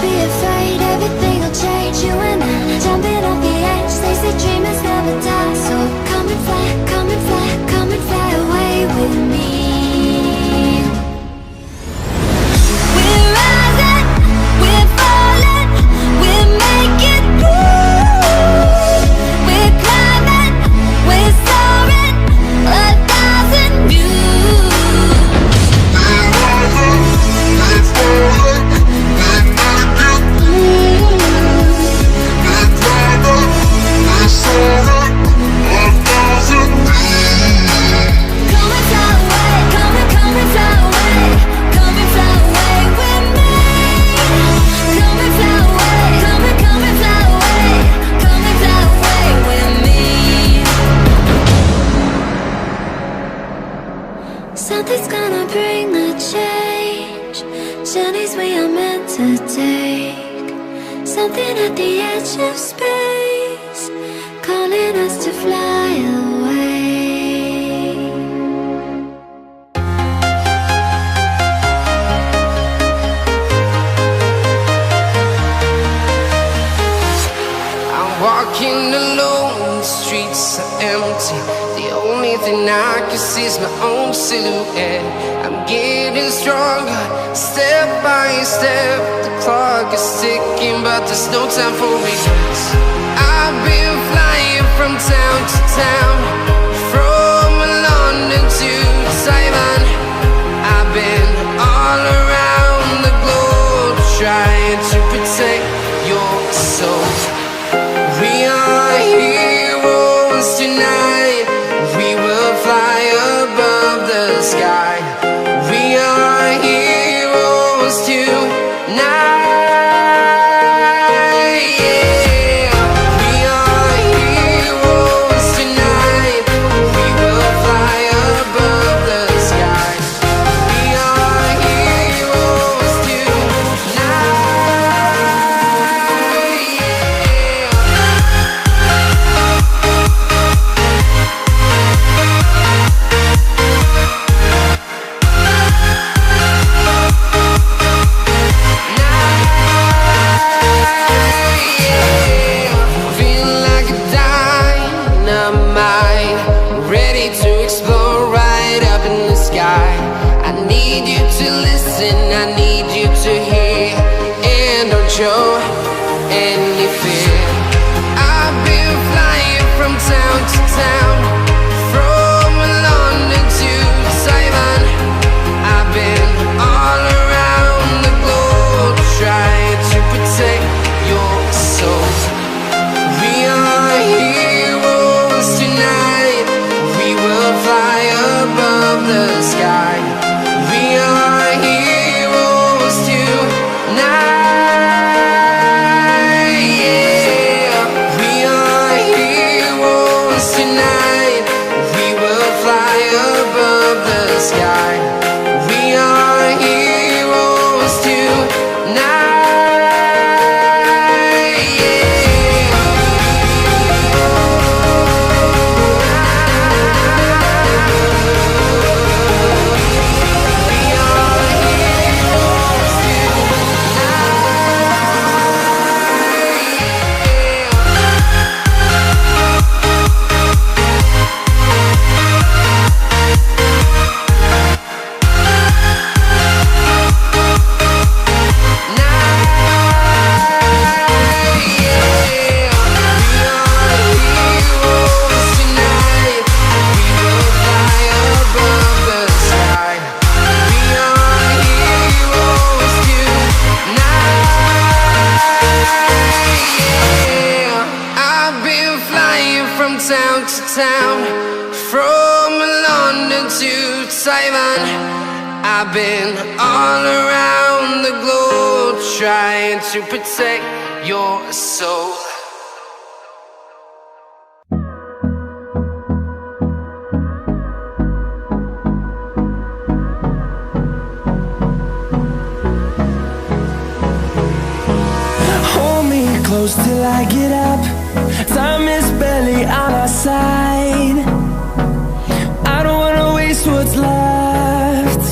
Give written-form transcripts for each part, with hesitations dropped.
be afraid, everything will change. You and I, jumping off the edge. They say dreamers never die. So come and fly, come and fly, come and fly away with me. We're rising, we're falling, we're making moves. We're climbing, we're soaring, 1,000 views. We're rising, we're falling, we're making moves. We're climbing, we're soaring, 1,000 views. Come and fly away, come and fly away, come and fly away with me. Come and fly away, come and fly away, come and fly away with me. Something's gonna bring the change. Journeys we are meant to take. Something at the edge of space, calling us to fly away. I'm walking alone, the streets are empty. The only thing I can see is my own silhouette. I'm getting stronger, step by step. The clock is ticking, but there's no time for regrets. I've been flying from town to town, from London to Taiwan. I've been all around the globe, trying to protect your soul. We are heroes tonight. We will fly above the sky. We are heroes tonight. Yeah. We are heroes tonight. We will fly above the sky. We are heroes tonight. Yeah. Feel like a dynamite, ready to explode right up in the sky. I need you to listen, I need you to hear, and don't show any fear. I've been flying from town to town, from London to Taiwan. I've been all around the globe, trying to protect your soul. We are heroes tonight. We will fly above the sky. We are heroes tonight. Yeah. We are heroes tonight. We will fly above the sky. We are heroes tonight. Yeah. We are heroes town to town, from London to Taiwan. I've been all around the globe, trying to protect your soul. Hold me close till I get up. Time is barely on our side. I don't wanna waste what's left.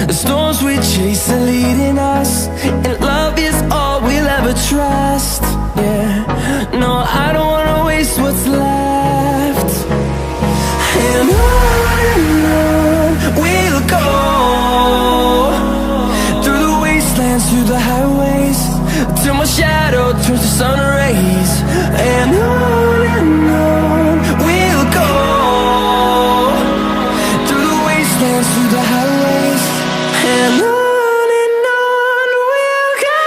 The storms we chase are leading us, and love is through the highways, and on we'll go.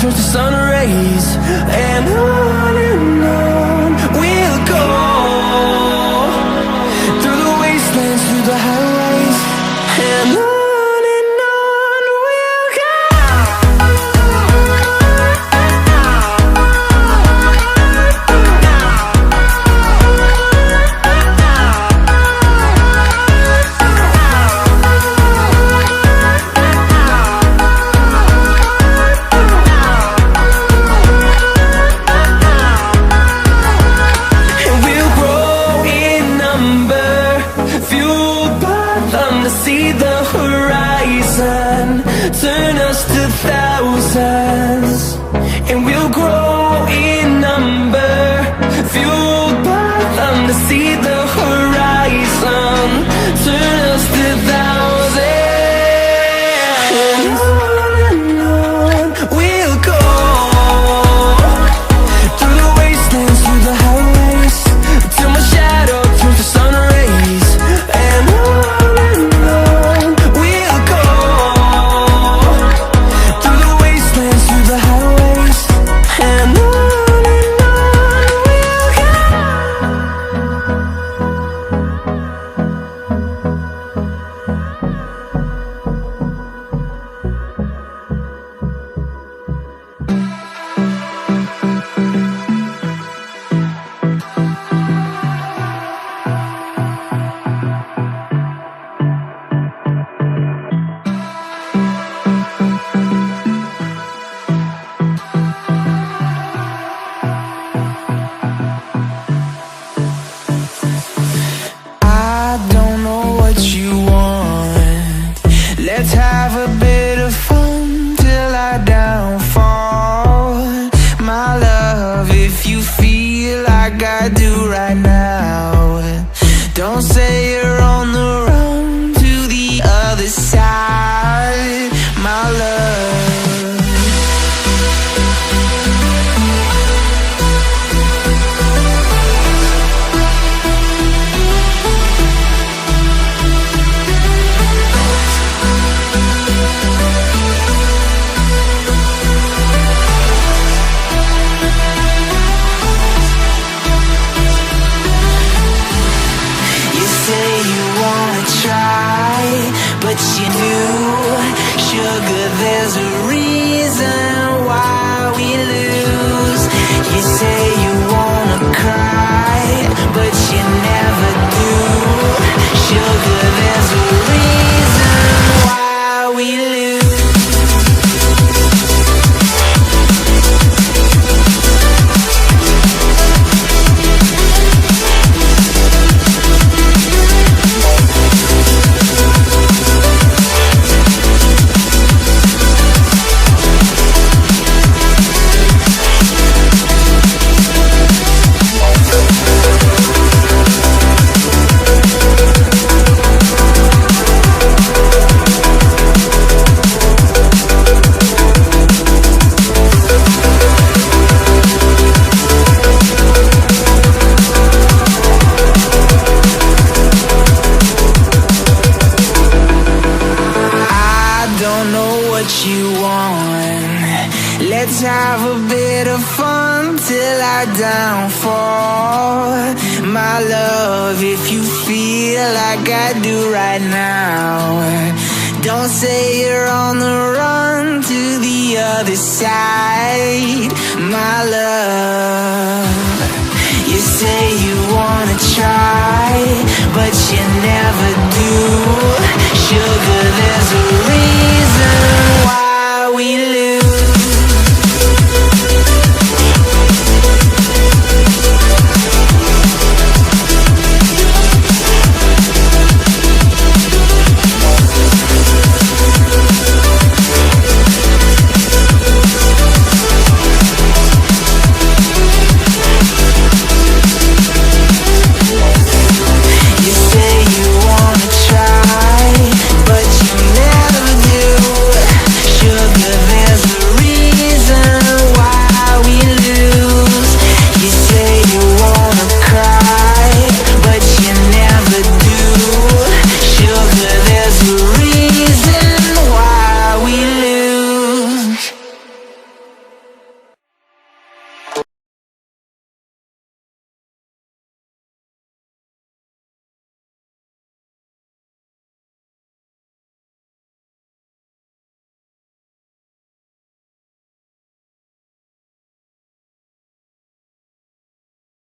Turns to sun rays, and on we'll go. Through the wastelands, through the highways, and on we'll go. Turn us to thousands, and we'll grow in number, fueled by them to see the horizon. Turn us to thousands, and on we'll go. Through the wastelands, through the highways, till my shadow turns to sun rays, and on we'll go. Through the highways, and on we'll go. Let's have a bit of fun till I downfall. My love, if you feel like I do right now, don't say you're on the run to the other side, my love. But you knew, sugar, there's a reason why we lose. You say you wanna cry, but you never do. Sugar, there's a reason why we lose. Let's have a bit of fun till I downfall. My love, if you feel like I do right now, don't Don't say you're on the run to the other side, my love. You say you wanna try, but you never do. Sugar,